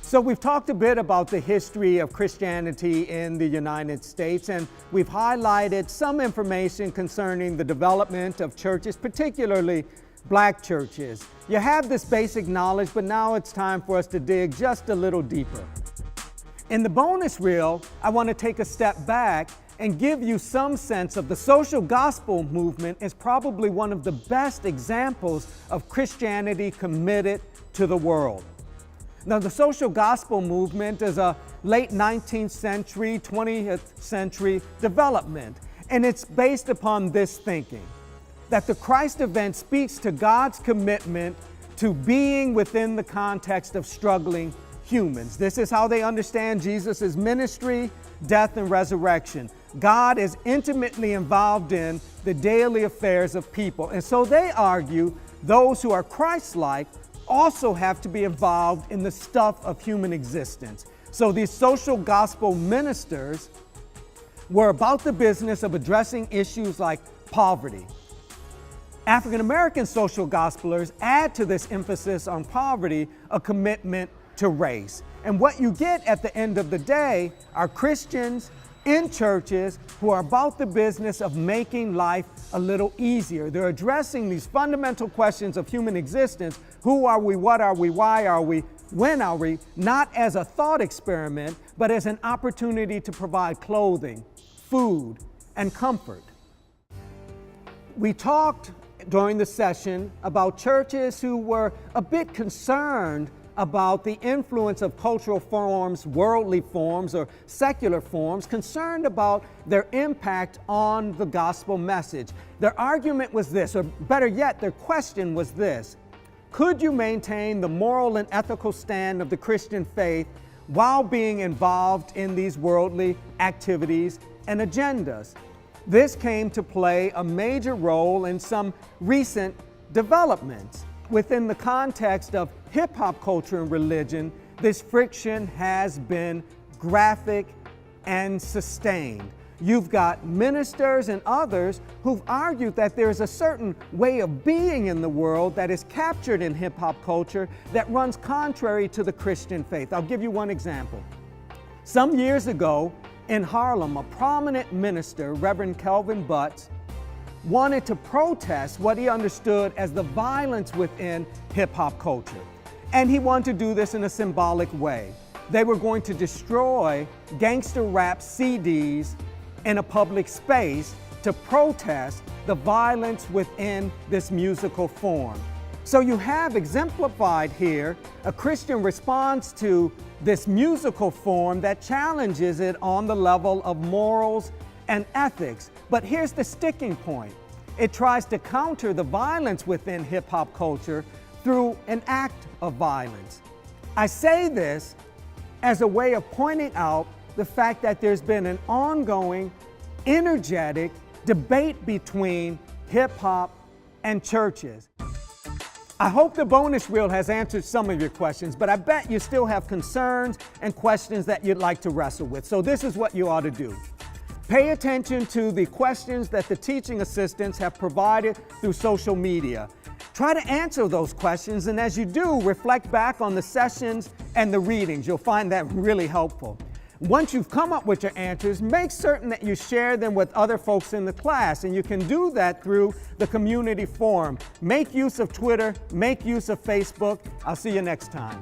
So we've talked a bit about the history of Christianity in the United States, and we've highlighted some information concerning the development of churches, particularly black churches. You have this basic knowledge, but now it's time for us to dig just a little deeper. In the bonus reel, I want to take a step back and give you some sense of the social gospel movement is probably one of the best examples of Christianity committed to the world. Now, the social gospel movement is a late 19th century, 20th century development, and it's based upon this thinking, that the Christ event speaks to God's commitment to being within the context of struggling humans. This is how they understand Jesus' ministry, death, and resurrection. God is intimately involved in the daily affairs of people. And so they argue those who are Christ-like also have to be involved in the stuff of human existence. So these social gospel ministers were about the business of addressing issues like poverty. African American social gospelers add to this emphasis on poverty a commitment to race. And what you get at the end of the day are Christians in churches who are about the business of making life a little easier. They're addressing these fundamental questions of human existence. Who are we? What are we? Why are we? When are we? Not as a thought experiment, but as an opportunity to provide clothing, food, and comfort. We talked during the session about churches who were a bit concerned about the influence of cultural forms, worldly forms, or secular forms, concerned about their impact on the gospel message. Their argument was this, or better yet, their question was this: could you maintain the moral and ethical stand of the Christian faith while being involved in these worldly activities and agendas? This came to play a major role in some recent developments. Within the context of hip-hop culture and religion, this friction has been graphic and sustained. You've got ministers and others who've argued that there's a certain way of being in the world that is captured in hip-hop culture that runs contrary to the Christian faith. I'll give you one example. Some years ago in Harlem, a prominent minister, Reverend Kelvin Butts, wanted to protest what he understood as the violence within hip-hop culture. And he wanted to do this in a symbolic way. They were going to destroy gangster rap CDs in a public space to protest the violence within this musical form. So you have exemplified here a Christian response to this musical form that challenges it on the level of morals and ethics. But here's the sticking point. It tries to counter the violence within hip-hop culture through an act of violence. I say this as a way of pointing out the fact that there's been an ongoing, energetic debate between hip-hop and churches. I hope the bonus reel has answered some of your questions, but I bet you still have concerns and questions that you'd like to wrestle with. So this is what you ought to do. Pay attention to the questions that the teaching assistants have provided through social media. Try to answer those questions, and as you do, reflect back on the sessions and the readings. You'll find that really helpful. Once you've come up with your answers, make certain that you share them with other folks in the class, and you can do that through the community forum. Make use of Twitter, make use of Facebook. I'll see you next time.